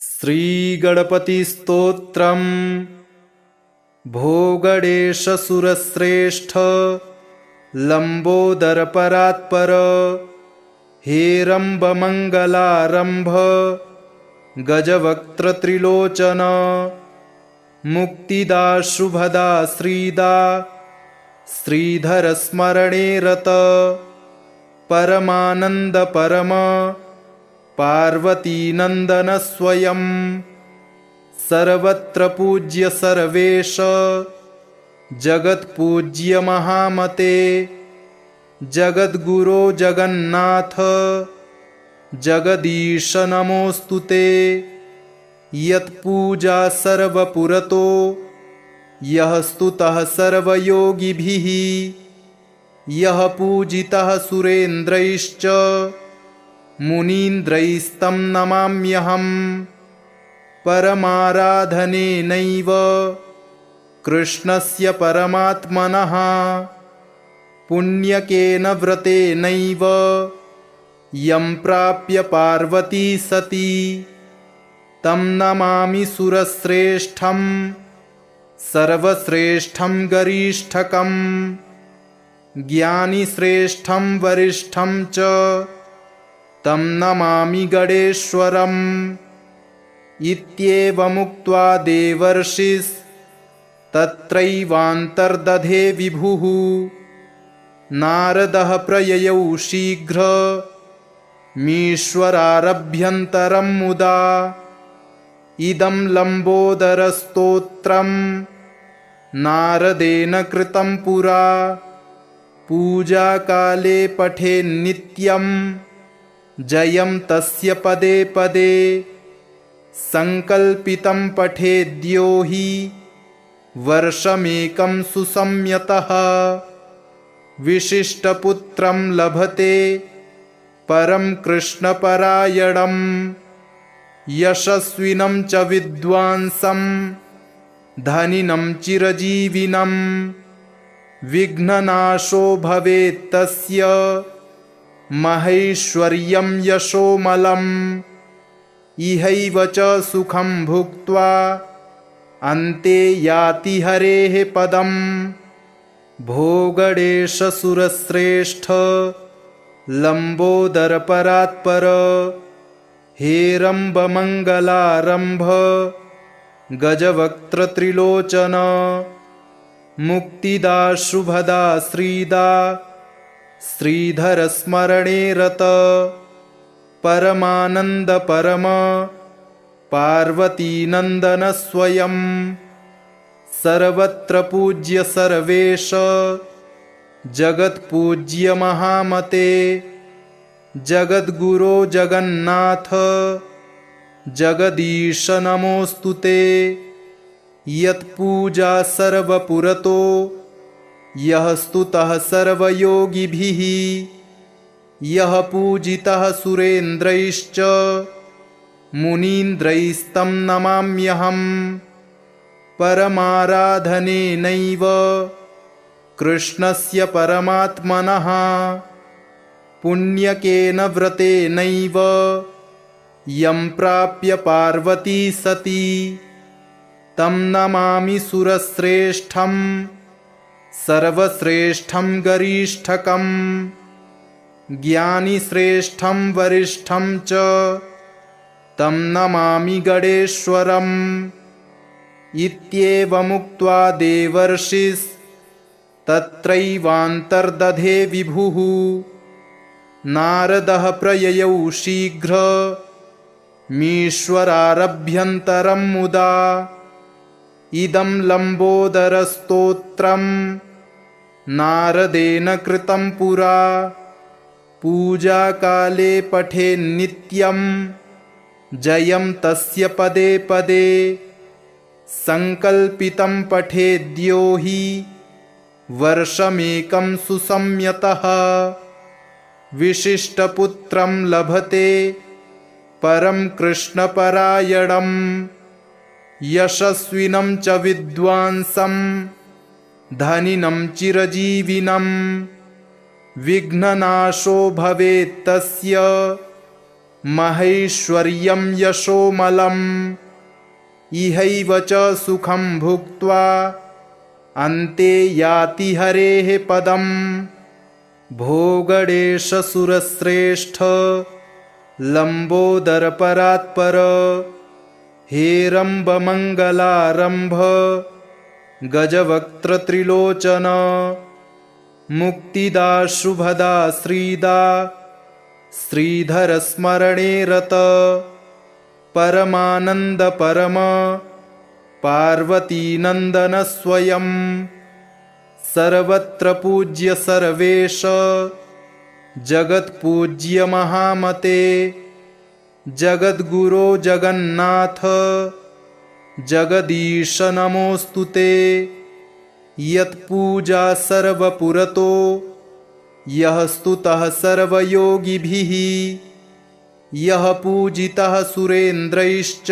श्रीगणपतिस्तोत्रम्। भो गणेशसुरश्रेष्ठ लम्बोदरपरात्पर, हेरम्बमङ्गलारम्भ गजवक्त्रत्रिलोचन, मुक्तिदा शुभदा श्रीदा श्रीधरस्मरणे रत, परमानन्द परम पार्वतीनन्दन स्वयं, सर्वत्र पूज्य सर्वेश जगत्पूज्य महामते, जगद्गुरो जगन्नाथ जगदीश नमोस्तुते। यत्पूजा सर्वपुरतो यः स्तुतः सर्वयोगिभिः, यः पूजितः सुरेन्द्रैश्च मुनीन्द्रैस्तं नमाम्यहम्। परमाराधनेनैव कृष्णस्य परमात्मनः, पुण्यकेन व्रतेनैव यं प्राप्य पार्वती सती, तं नमामि सुरश्रेष्ठं सर्वश्रेष्ठं गरिष्ठकम्, ज्ञानिश्रेष्ठं वरिष्ठं च तं नमामि गणेश्वरम्। इत्येवमुक्त्वा देवर्षिस्तत्रैवान्तर्दधे विभुः, नारदः प्रययौ शीघ्रमीश्वरारभ्यन्तरं मुदा। इदं लम्बोदरस्तोत्रं नारदेन कृतं पुरा, पूजाकाले पठेन्नित्यं जयं तस्य पदे पदे। संकल्पितं पठेद्यो हि वर्षमेकं सुसंयतः, विशिष्टपुत्रं लभते परं कृष्णपरायणं, यशस्विनं च विद्वांसं धनिनं चिरजीविनं, विघ्ननाशो भवेत् तस्य महैश्वर्यं यशोमलम्। इहैव च सुखं भुक्त्वा अन्ते याति हरेः पदम्। भो गणेशसुरश्रेष्ठ लम्बोदरपरात्पर, हेरम्बमङ्गलारम्भ गजवक्त्रत्रिलोचन, मुक्तिदा शुभदा श्रीदा श्रीधरस्मरणे रत, परमानन्द परम पार्वतीनन्दन स्वयं, सर्वत्र पूज्य सर्वेश जगत्पूज्य महामते, जगद्गुरो जगन्नाथ जगदीश नमोस्तुते। यत्पूजा सर्वपुरतो यः स्तुतः सर्वयोगिभिः, यः पूजितः सुरेन्द्रैश्च मुनीन्द्रैस्तं नमाम्यहम्। परमाराधनेनैव कृष्णस्य परमात्मनः, पुण्यकेन व्रतेनैव यं प्राप्य पार्वती सती, तं नमामि सुरश्रेष्ठं सर्वश्रेष्ठं गरिष्ठकम्, ज्ञानिश्रेष्ठं वरिष्ठं च तं नमामि गणेश्वरम्। इत्येवमुक्त्वा देवर्षिस्तत्रैवान्तर्दधे विभुः, नारदः प्रययौ शीघ्रमीश्वरारभ्यन्तरं मुदा। इदं लम्बोदरस्तोत्रं नारदेन कृतं पुरा, पूजाकाले पठेन्नित्यं जयं तस्य पदे पदे। संकल्पितं पठेद्यो हि वर्षमेकं सुसंयतः, विशिष्टपुत्रं लभते परं कृष्णपरायणं, यशस्विनं च विद्वांसं धनिनं चिरजीविनं, विघ्ननाशो भवेत् तस्य महैश्वर्यं यशोमलम् इहैव च सुखं भुक्त्वा अन्ते याति हरेः पदम् भोगणेशसुरश्रेष्ठ लम्बोदरपरात्पर हेरम्बमङ्गलारम्भ गजवक्त्रत्रिलोचन मुक्तिदा शुभदा श्रीदा श्रीधरस्मरणे रत परमानन्द परम पार्वतीनन्दन स्वयं सर्वत्र पूज्य सर्वेश जगत्पूज्य महामते जगद्गुरो जगन्नाथ जगदीश नमोऽस्तु ते यत्पूजा सर्वपुरतो यः स्तुतः सर्वयोगिभिः यः पूजितः सुरेन्द्रैश्च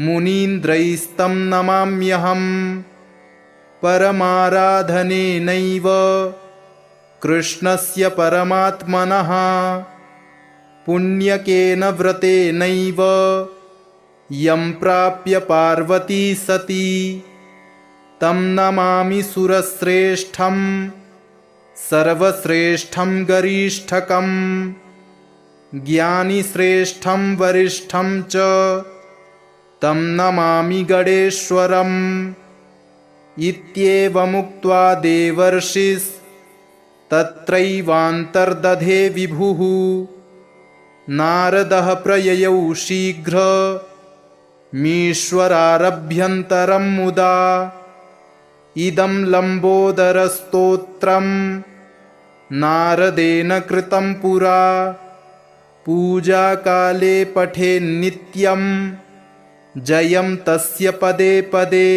मुनीन्द्रैस्तं नमाम्यहम् परमाराधनेनैव कृष्णस्य परमात्मनः पुण्यकेन व्रतेनैव यं प्राप्य पार्वती सती तं नमामि सुरश्रेष्ठं सर्वश्रेष्ठं गरिष्ठकं ज्ञानिश्रेष्ठं वरिष्ठं च तं नमामि गणेश्वरम् इत्येवमुक्त्वा देवर्षिस्तत्रैवान्तर्दधे विभुः नारदः प्रययौ मीश्वरारभ्यन्तरं मुदा इदं लम्बोदरस्तोत्रं नारदेन कृतं पुरा पूजाकाले पठेन्नित्यं जयं तस्य पदे पदे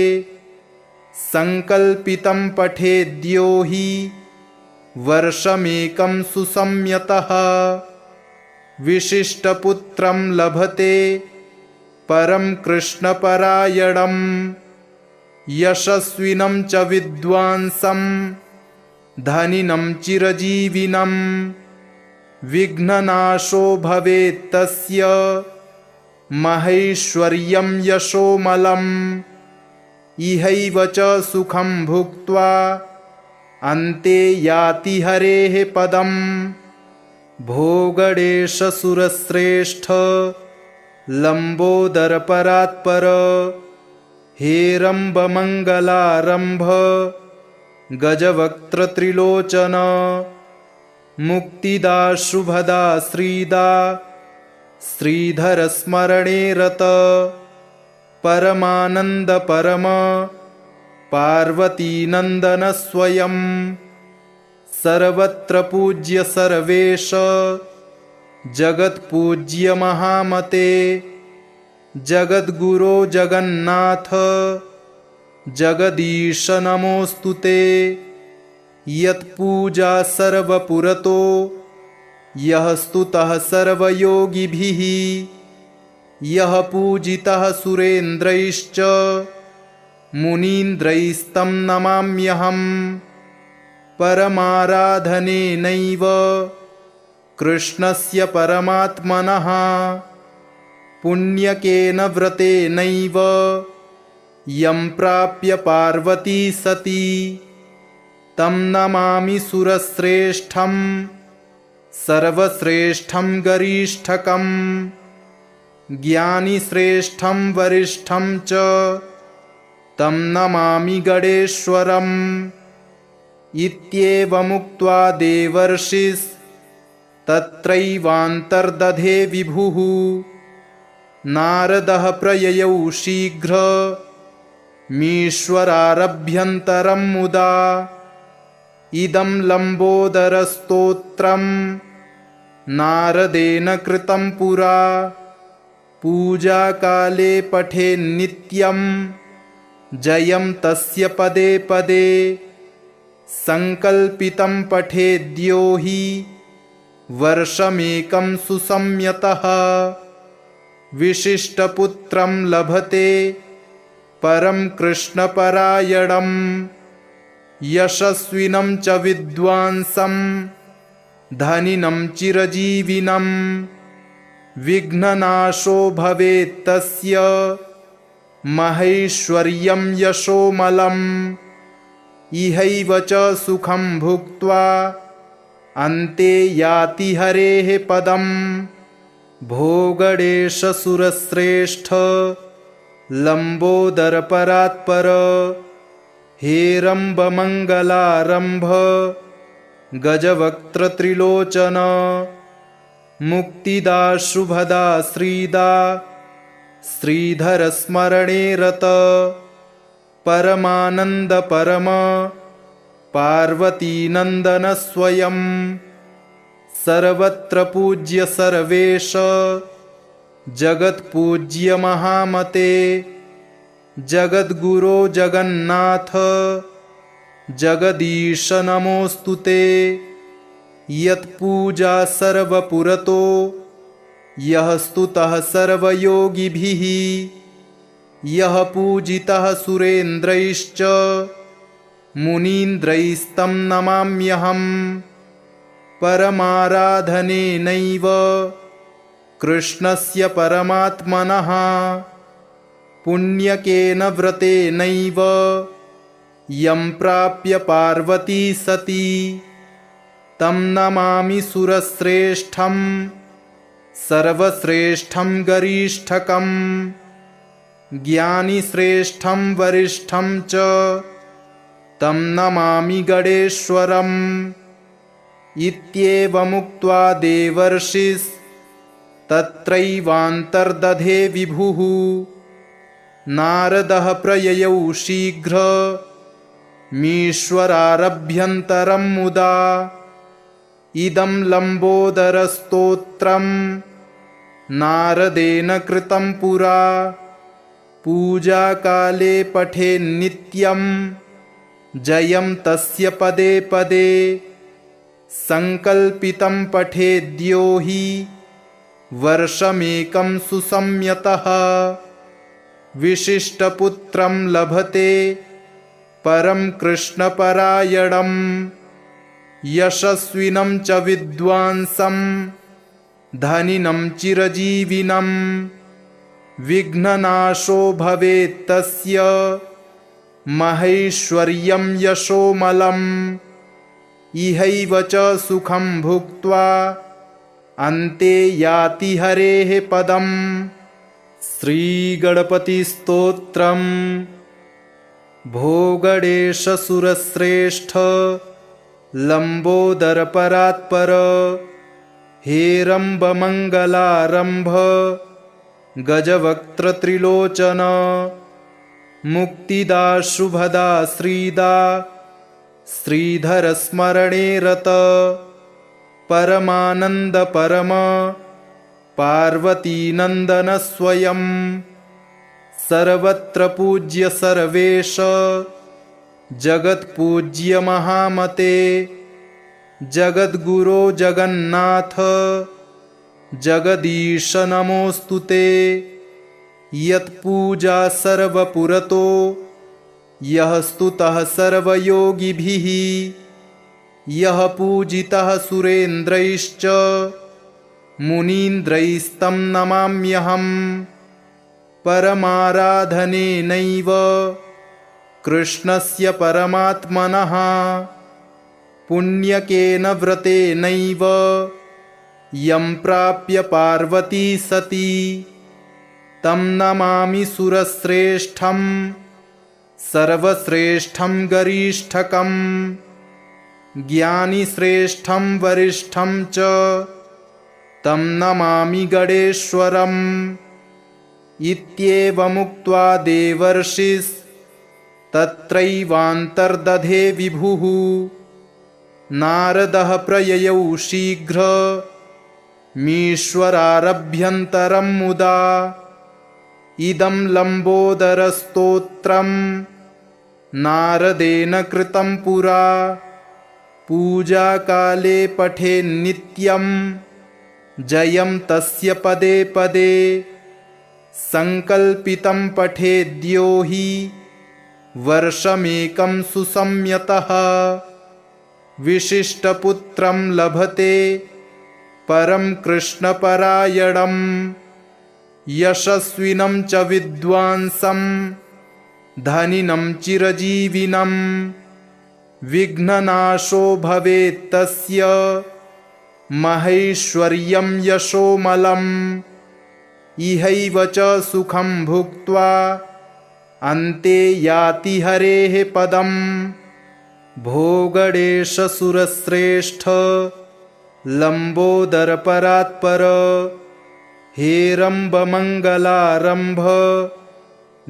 संकल्पितं पठेद्यो हि वर्षमेकं सुसंयतः विशिष्टपुत्रं लभते परं कृष्णपरायणं यशस्विनं च विद्वांसं धनिनं चिरजीविनं विघ्ननाशो भवेत्तस्य महैश्वर्यं यशोमलम् इहैव च सुखं भुक्त्वा अन्ते याति हरेः पदम् भोगणेशसुरश्रेष्ठ लम्बोदरपरात्पर हेरम्बमङ्गलारम्भ गजवक्त्रत्रिलोचन मुक्तिदा शुभदा श्रीदा श्रीधरस्मरणे रत परमानन्द परम पार्वतीनन्दन स्वयं सर्वत्र पूज्य सर्वेश जगत्पूज्य महामते जगद्गुरो जगन्नाथ जगदीश नमोऽस्तु ते यत्पूजा सर्वपुरतो यः स्तुतः सर्वयोगिभिः यः पूजितः सुरेन्द्रैश्च मुनीन्द्रैस्तं नमाम्यहम् परमाराधनेनैव कृष्णस्य परमात्मनः पुण्यकेन व्रतेनैव यं प्राप्य पार्वती सती तं नमामि सुरश्रेष्ठं सर्वश्रेष्ठं गरिष्ठकं ज्ञानिश्रेष्ठं वरिष्ठं च तं नमामि गणेश्वरम् इत्येवमुक्त्वा देवर्षिस्तत्रैवान्तर्दधे विभुः नारदः प्रययौ मीश्वरारभ्यन्तरं मुदा इदं लम्बोदरस्तोत्रं नारदेन कृतं पुरा पूजाकाले पठेन्नित्यं जयं तस्य पदे पदे संकल्पितं पठेद्यो हि वर्षमेकं सुसंयतः विशिष्टपुत्रं लभते परं कृष्णपरायणं यशस्विनं च विद्वांसं धनिनं चिरजीविनं विघ्ननाशो भवेत् तस्य महैश्वर्यं यशोमलम् इहैव च सुखं भुक्त्वा अन्ते याति हरेः पदम् भोगणेश सुरश्रेष्ठ लंबोदर परात्पर हेरंब मंगलारंभ गजवक्त्र त्रिलोचन मुक्तिदा शुभदा श्रीदा श्रीधर स्मरणे रत परमानंद परम पार्वती नंदन स्वयं सर्वत्र पूज्य सर्वेश जगत पूज्य महामते जगद्गुरो जगन्नाथ जगदीश नमोस्तुते यत्पूजा सर्वपुरतो यः स्तुतः सर्वयोगिभिः यः पूजितः सुरेन्द्रैश्च मुनीन्द्रैस्तं नमाम्यहम् परमाराधनेनैव कृष्णस्य परमात्मनः पुण्यकेन व्रतेनैव यं प्राप्य पार्वती सती तं नमामि सुरश्रेष्ठं सर्वश्रेष्ठं गरिष्ठकं ज्ञानिश्रेष्ठं वरिष्ठं च तं नमामि गणेश्वरम् इत्येवमुक्त्वा देवर्षिस्तत्रैवान्तर्दधे विभुः नारदः प्रययौ मीश्वरारभ्यन्तरं मुदा इदं लंबोदरस्तोत्रं नारदेन कृतं पुरा पूजाकाले पठेन्नित्यं जयं तस्य पदे पदे संकल्पितं पठेद्यो हि वर्षमेकं सुसंयतः विशिष्टपुत्रं लभते परं कृष्णपरायणं यशस्विनं च विद्वांसं धनिनं चिरजीविनं विघ्ननाशो भवेत् तस्य महैश्वर्यं यशोमलम् इहैव च सुखं भुक्त्वा अन्ते याति हरेः पदम्। श्रीगणपतिस्तोत्रम्। भोगणेश सुरश्रेष्ठ लंबोदर परात्पर हेरंब मंगलारंभ गजवक्त्र त्रिलोचन मुक्तिदा शुभदा श्रीदा श्रीधर स्मरणे रत परमानंद परम पार्वती नंदन स्वयं सर्वत्र पूज्य सर्वेश जगत पूज्य महामते जगद्गुरो जगन्नाथ जगदीश नमोस्तुते यत्पूजा सर्वपुरतो यः स्तुतः सर्वयोगिभिः यः पूजितः सुरेन्द्रैश्च मुनीन्द्रैस्तं नमाम्यहम् परमाराधनेनैव कृष्णस्य परमात्मनः पुण्यकेन व्रतेनैव यं प्राप्य पार्वती सती तं नमामि सुरश्रेष्ठं सर्वश्रेष्ठं गरिष्ठकं ज्ञानिश्रेष्ठं वरिष्ठं च तं नमामि गणेश्वरम् इत्येवमुक्त्वा देवर्षिस्तत्रैवान्तर्दधे विभुः नारदः प्रययौ मीश्वरारभ्यन्तरं मुदा इदं लंबोदरस्तोत्रं नारदेन कृतं पुरा पूजाकाले पठेन्नित्यं जयं तस्य पदे पदे संकल्पितं पठेद्यो हि वर्षमेकं सुसंयतः विशिष्टपुत्रं लभते परं कृष्णपरायणं यशस्विनं च विद्वांसं धनिनं चिरजीविनं विघ्ननाशो भवेत् तस्य महैश्वर्यं यशोमलम् इहैव च सुखं भुक्त्वा अन्ते याति हरेः पदम् भोगणेशसुरश्रेष्ठ लम्बोदरपरात्पर हेरम्बमङ्गलारम्भ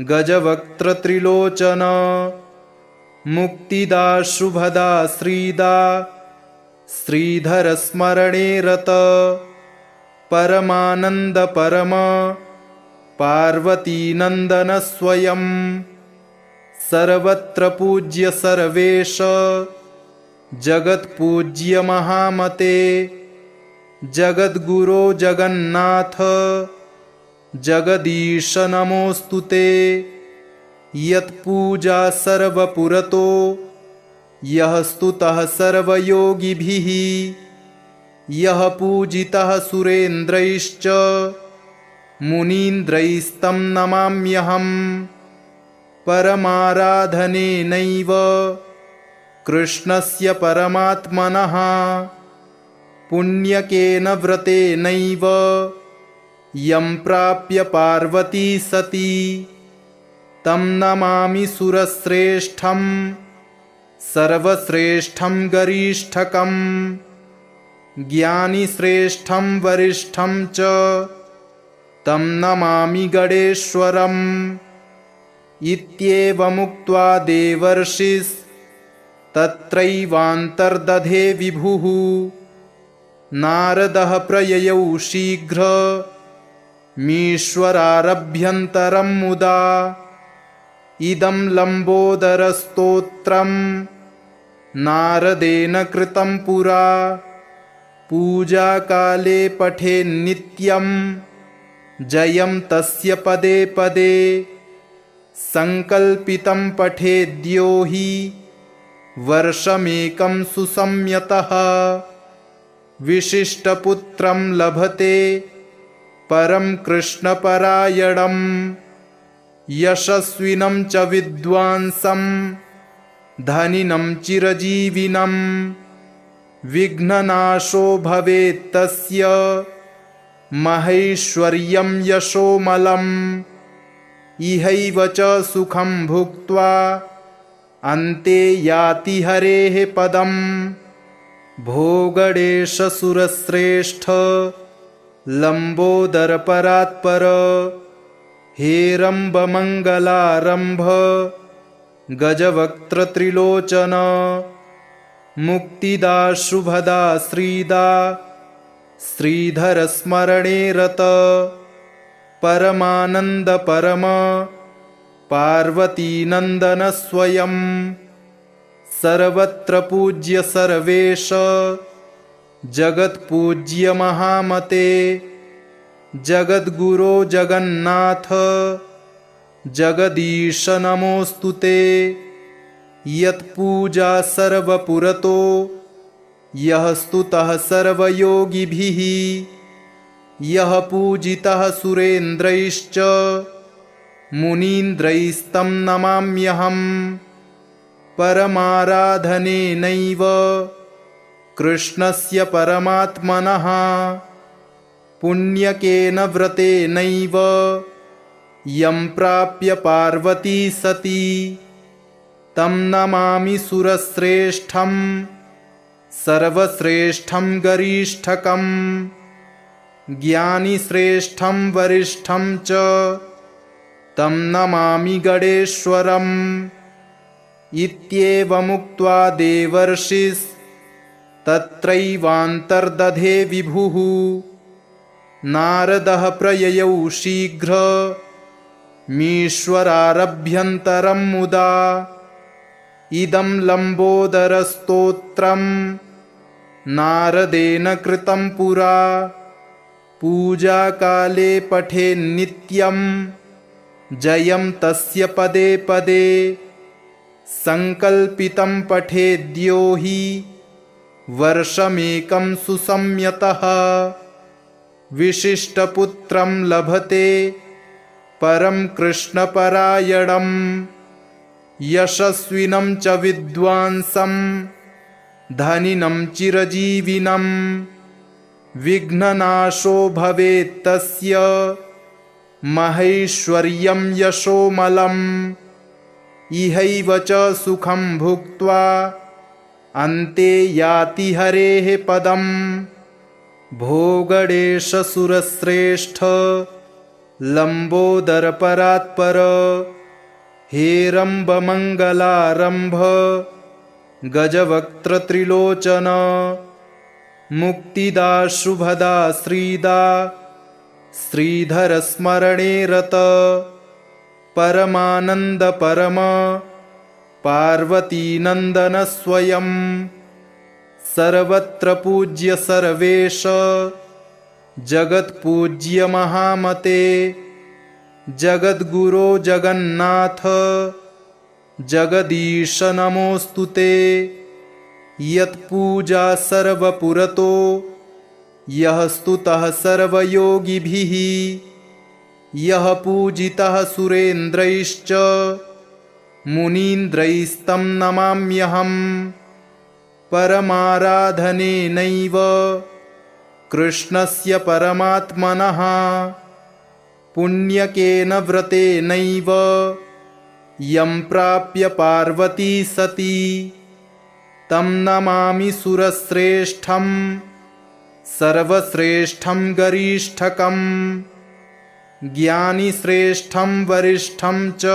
गजवक्त्रत्रिलोचन मुक्तिदा शुभदा श्रीदा श्रीधरस्मरणे रत परमानंद परम पार्वतीनंदन स्वयं सर्वत्र पूज्य सर्वेश जगत्पूज्य महामते जगद्गुरो जगन्नाथ जगदीश नमोस्तुते यत्पूजा सर्वपुरतो यः स्तुतः सर्वयोगिभिः यः पूजितः सुरेन्द्रैश्च मुनीन्द्रैस्तं नमाम्यहम् परमाराधनेनैव कृष्णस्य परमात्मनः पुण्यकेन व्रतेनैव यं प्राप्य पार्वती सती तं नमामि सुरश्रेष्ठं सर्वश्रेष्ठं गरिष्ठकं ज्ञानिश्रेष्ठं वरिष्ठं च तं नमामि गणेश्वरम् इत्येवमुक्त्वा देवर्षिस्तत्रैवान्तर्दधे विभुः नारदः प्रययौ मीश्वरारभ्यन्तरं मुदा इदं लम्बोदरस्तोत्रं नारदेन कृतं पुरा पूजाकाले पठेन्नित्यं जयं तस्य पदे पदे संकल्पितं पठेद्यो हि वर्षमेकं सुसंयतः विशिष्टपुत्रं लभते परं कृष्णपरायणं यशस्विनं च विद्वांसं धनिनं चिरजीविनं विघ्ननाशो भवेत् तस्य महैश्वर्यं यशोमलम् इहैव च सुखं भुक्त्वा अन्ते याति हरेः पदम् भोगणेशसुरश्रेष्ठ लम्बोदरपरात्पर हेरम्बमङ्गलारम्भ गजवक्त्रत्रिलोचन मुक्तिदा शुभदा श्रीदा श्रीधरस्मरणे रत परमानंद परम पार्वतीनंदन स्वयं सर्वत्र पूज्य सर्वेश जगत्पूज्य महामते जगद्गुरो जगन्नाथ जगदीश नमोस्तुते यत्पूजा सर्वपुरतो यः स्तुतः सर्वयोगिभिः यः पूजितः सुरेन्द्रैश्च मुनीन्द्रैस्तं नमाम्यहम् परमाराधनेनैव कृष्णस्य परमात्मनः पुण्यकेन व्रतेनैव यं प्राप्य पार्वती सती तं नमामि सुरश्रेष्ठं सर्वश्रेष्ठं गरिष्ठकं ज्ञानिश्रेष्ठं वरिष्ठं च तं नमामि गणेश्वरम् इत्येवमुक्त्वा देवर्षिस्तत्रैवान्तर्दधे विभुः नारदः प्रययौ मीश्वरारभ्यन्तरं मुदा इदं लम्बोदरस्तोत्रं नारदेन कृतं पुरा पूजाकाले पठेन्नित्यं जयं तस्य पदे पदे संकल्पितं पठेद्यो हि वर्षमेकं सुसंयतः विशिष्टपुत्रं लभते परं कृष्णपरायणं यशस्विनं च विद्वांसं धनिनं चिरजीविनं विघ्ननाशो भवेत् तस्य महैश्वर्यं यशोमलम् इहैव च सुखं भुक्त्वा अन्ते याति हरेः पदम् भोगणेश सुरश्रेष्ठ लंबोदरपरात्पर हेरम्ब मंगलारंभ गजवक्त्रत्रिलोचन मुक्तिदा शुभदा श्रीदा श्रीधर स्मरणे रत परमानंद परम पार्वती नंदन स्वयं सर्वत्र पूज्य सर्वेश जगत्पूज्य महामते जगद्गुरो जगन्नाथ जगदीश नमोस्तुते यत्पूजा सर्वपुरतो यः स्तुतः सर्वयोगिभिः यः पूजितः सुरेन्द्रैश्च मुनीन्द्रैस्तं नमाम्यहम् परमाराधनेनैव कृष्णस्य परमात्मनः पुण्यकेन व्रतेनैव यं प्राप्य पार्वती सती तं नमामि सुरश्रेष्ठं सर्वश्रेष्ठं गरिष्ठकं ज्ञानिश्रेष्ठं वरिष्ठं च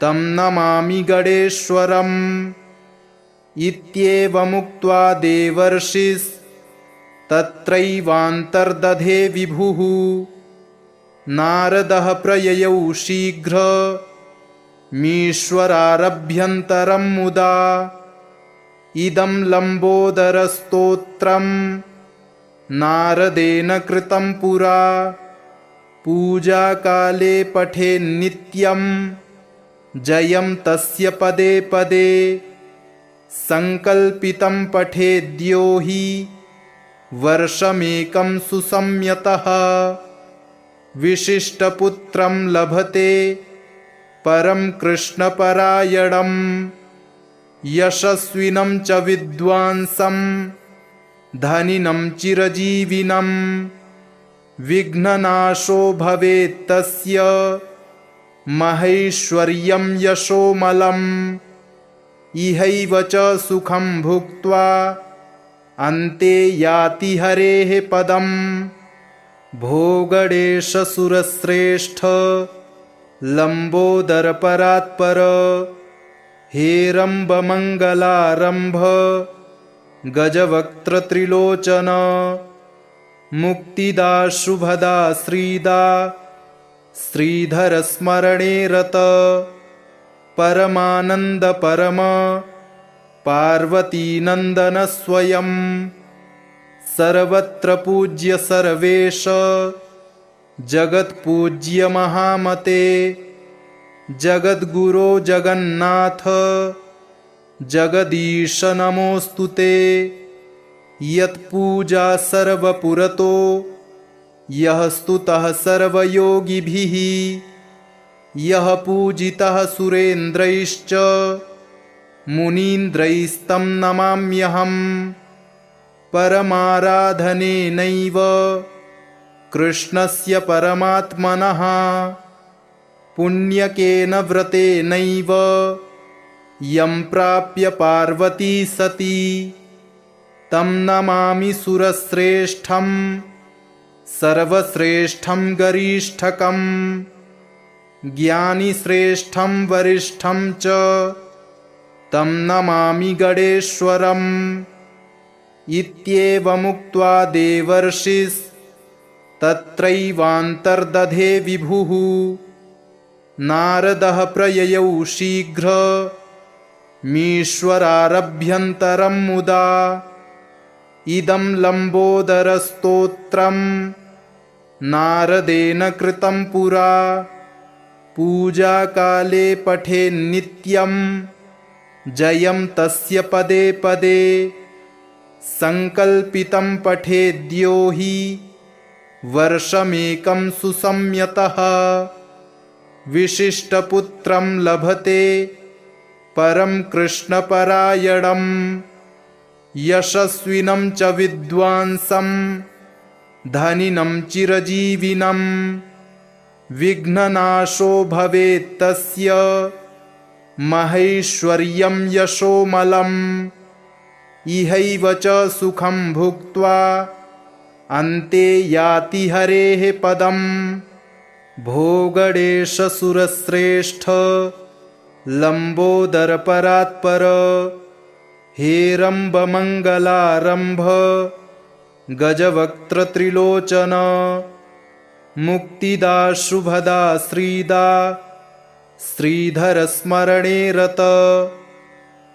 तं नमामि गणेश्वरम् इत्येवमुक्त्वा देवर्षिस्तत्रैवान्तर्दधे विभुः नारदः प्रययौ शीघ्रमीश्वरारभ्यन्तरं मुदा इदं लम्बोदरस्तोत्रं नारदेन कृतं पुरा पूजाकाले पठेन्नित्यं जयं तस्य पदे पदे संकल्पितं पठेद्यो हि वर्षमेकं सुसंयतः विशिष्टपुत्रं लभते परं कृष्णपरायणं यशस्विनं च विद्वांसं धनिनं चिरजीविनं विघ्ननाशो भवेत् तस्य महैश्वर्यं यशोमलम् इहैव च सुखं भुक्त्वा अन्ते याति हरेः पदम् भोगणेश सुरश्रेष्ठ लंबोदरपरात्पर हेरम्ब मंगलारंभ गजवक्त्रत्रिलोचन मुक्तिदा शुभदा श्रीदा श्रीधर स्मरणे रत परमानंद परम पार्वती नंदन स्वयं सर्वत्र पूज्य सर्वेश जगत्पूज्य महामते जगद्गुरो जगन्नाथ जगदीश नमोस्तुते यत्पूजा सर्वपुरतो यः स्तुतः सर्वयोगिभिः यः पूजितः सुरेन्द्रैश्च मुनीन्द्रैस्तं नमाम्यहम् परमाराधनेनैव कृष्णस्य परमात्मनः पुण्यकेन व्रतेनैव यं प्राप्य पार्वती सती तं नमामि सुरश्रेष्ठं सर्वश्रेष्ठं गरिष्ठकं ज्ञानिश्रेष्ठं वरिष्ठं च तं नमामि गणेश्वरम् इत्येवमुक्त्वा देवर्षिस्तत्रैवान्तर्दधे विभुः नारदः प्रययौ शीघ्रमीश्वरारभ्यन्तरं मुदा इदं लम्बोदरस्तोत्रं नारदेन कृतं पुरा पूजाकाले पठेन्नित्यं जयं तस्य पदे पदे संकल्पितं पठेद्यो हि वर्षमेकं सुसंयतः विशिष्टपुत्रं लभते परं कृष्णपरायणं यशस्विनं च विद्वांसं धनिनं चिरजीविनं विघ्ननाशो भवेत् तस्य महैश्वर्यं यशोमलम् इहैव च सुखं भुक्त्वा अन्ते याति हरेः पदम् भोगणेशसुरश्रेष्ठ लम्बोदरपरात्पर हेरम्बमङ्गलारम्भ गजवक्त्रत्रिलोचन मुक्तिदा शुभदा श्रीदा श्रीधरस्मरणे रत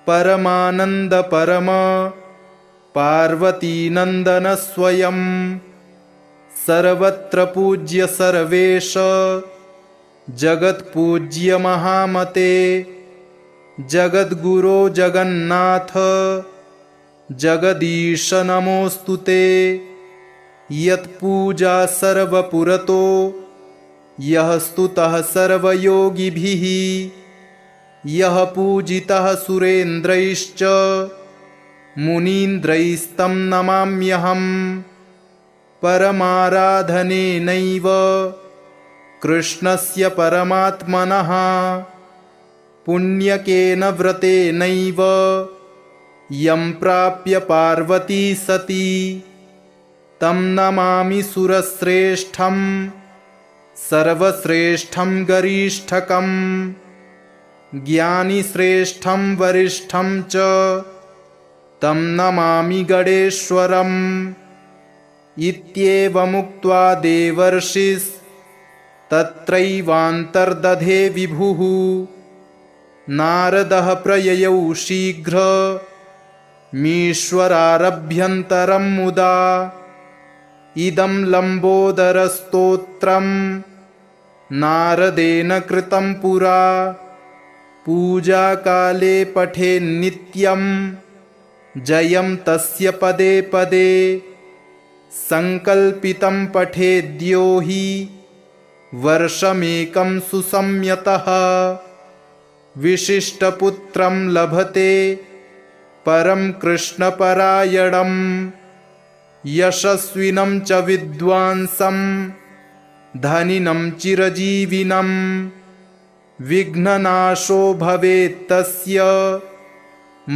परमानंद परम पार्वतीनंदन स्वयं सर्वत्र पूज्य सर्वेश जगत्पूज्य महामते जगद्गुरो जगन्नाथ जगदीश नमोस्तुते यत्पूजा सर्वपुरतो यः स्तुतः सर्वयोगिभिः यः पूजितः सुरेन्द्रैश्च मुनीन्द्रैस्तं नमाम्यहम् परमाराधनेनैव कृष्णस्य परमात्मनः पुण्यकेन व्रतेनैव यं प्राप्य पार्वती सती तं नमामि सुरश्रेष्ठं सर्वश्रेष्ठं गरिष्ठकं ज्ञानिश्रेष्ठं वरिष्ठं च तं नमामि गणेश्वरम् इत्येवमुक्त्वा देवर्षिस्तत्रैवान्तर्दधे विभुः नारदः प्रययौ मीश्वरारभ्यन्तरं मुदा इदं लम्बोदरस्तोत्रं नारदेन कृतं पुरा पूजाकाले पठेन्नित्यं जयं तस्य पदे पदे संकल्पितं पठेद्यो हि वर्षमेकं सुसंयतः विशिष्टपुत्रं लभते परं कृष्णपरायणं यशस्विनं च विद्वांसं धनिनं चिरजीविनं विघ्ननाशो भवेत् तस्य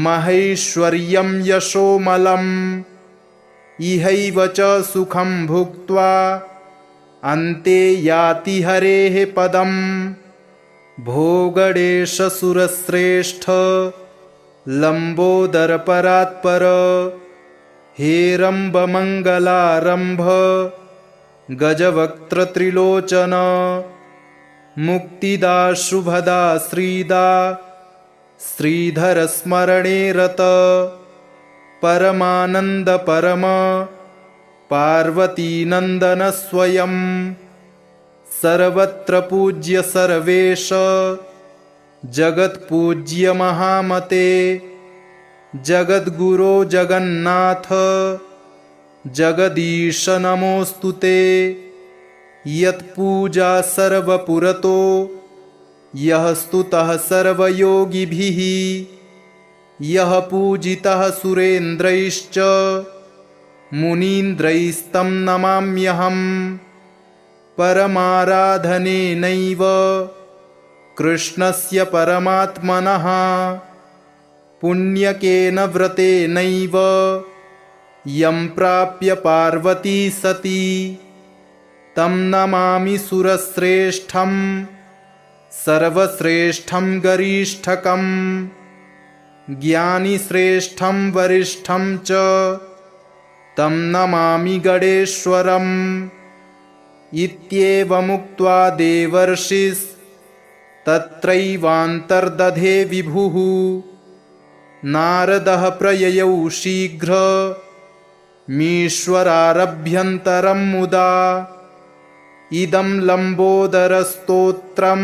महैश्वर्यं यशोमलम् इहैव च सुखं भुक्त्वा अन्ते याति हरेः पदम् भोगणेशसुरश्रेष्ठ लम्बोदरपरात्पर हेरम्बमङ्गलारम्भ गजवक्त्रत्रिलोचन मुक्तिदा शुभदा श्रीदा श्रीधरस्मरणे रत परमानंद परम पार्वतीनंदन स्वयं सर्वत्र पूज्य सर्वेश जगत्पूज्य महामते जगद्गुरो जगन्नाथ जगदीश नमोस्तुते यत्पूजा सर्वपुरतो यः स्तुतः सर्वयोगिभिः यः पूजितः सुरेन्द्रैश्च मुनीन्द्रैस्तं नमाम्यहम् परमाराधनेनैव कृष्णस्य परमात्मनः पुण्यकेन व्रतेनैव यं प्राप्य पार्वती सती तं नमामि सुरश्रेष्ठं सर्वश्रेष्ठं गरिष्ठकम् ज्ञानिश्रेष्ठं वरिष्ठं च तं नमामि गणेश्वरम् इत्येवमुक्त्वा देवर्षिस्तत्रैवान्तर्दधे विभुः नारदः प्रययौ मीश्वरारभ्यन्तरं मुदा इदं लम्बोदरस्तोत्रं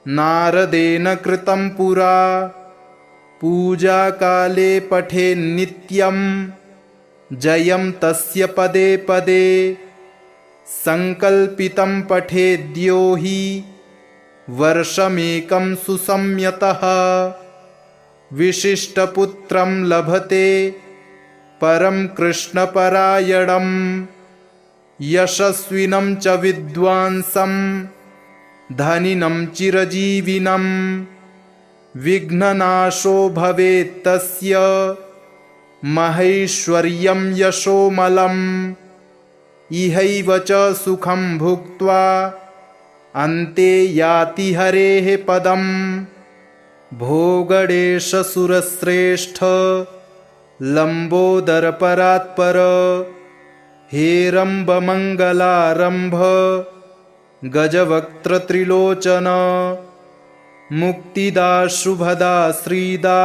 नारदेन कृतं पुरा पूजाकाले पठेन्नित्यं जयं तस्य पदे पदे संकल्पितं पठेद्यो हि वर्षमेकं सुसंयतः विशिष्टपुत्रं लभते परं कृष्णपरायणं यशस्विनं च विद्वांसं धनिनं चिरजीविनं विघ्ननाशो भवेत् तस्य महैश्वर्यं यशोमलम् इहैव च सुखं भुक्त्वा अन्ते याति हरेः पदम् भोगणेशसुरश्रेष्ठ लम्बोदरपरात्पर हेरम्बमङ्गलारम्भ गजवक्त्रत्रिलोचन मुक्तिदा शुभदा श्रीदा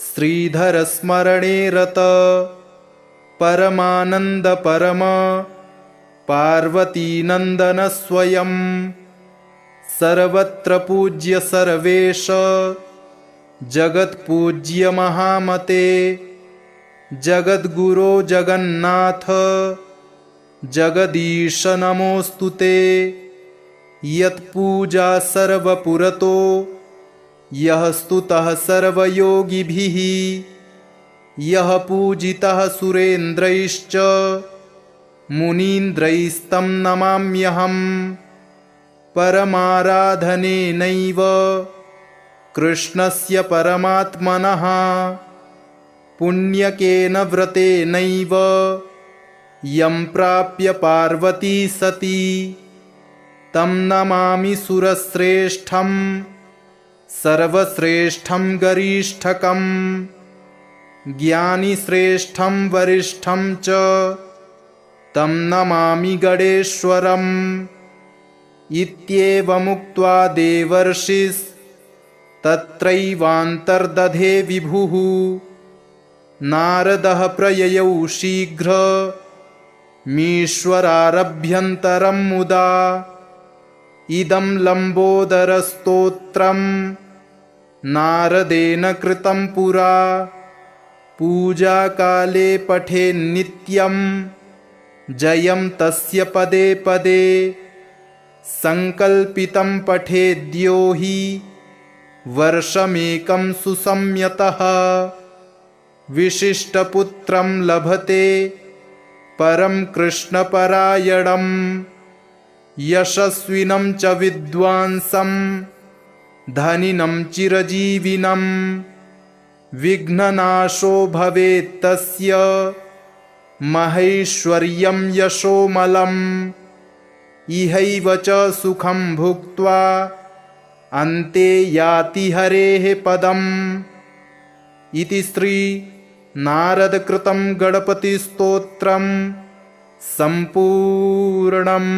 श्रीधरस्मरणे रत परमानन्द परम पार्वतीनन्दन स्वयं सर्वत्र पूज्य सर्वेश जगत्पूज्य महामते जगद्गुरो जगन्नाथ जगदीश नमोऽस्तुते यत्पूजा सर्वपुरतो यः स्तुतः सर्वयोगिभिः यः पूजितः सुरेन्द्रैश्च मुनीन्द्रैस्तं नमाम्यहम् परमाराधनेनैव कृष्णस्य परमात्मनः पुण्यकेन व्रतेनैव यं प्राप्य पार्वती सती तं नमामि सुरश्रेष्ठं सर्वश्रेष्ठं गरिष्ठकं ज्ञानिश्रेष्ठं वरिष्ठं च तं नमामि गणेश्वरम् इत्येवमुक्त्वा देवर्षिस्तत्रैवान्तर्दधे विभुः नारदः प्रययौ मीश्वरारभ्यन्तरं मुदा इदं लम्बोदरस्तोत्रं नारदेन कृतं पुरा पूजाकाले पठेन्नित्यं जयं तस्य पदे पदे संकल्पितं पठेद्यो हि वर्षमेकं सुसंयतः विशिष्टपुत्रं लभते परं कृष्णपरायणं यशस्विनं च विद्वांसं धनिनं चिरजीविनं विघ्ननाशो भवेत् तस्य महैश्वर्यं यशोमलम् इहैव च सुखं भुक्त्वा अन्ते याति हरेः पदम् इति श्री नारदकृतं गणपतिस्तोत्रं सम्पूर्णम्।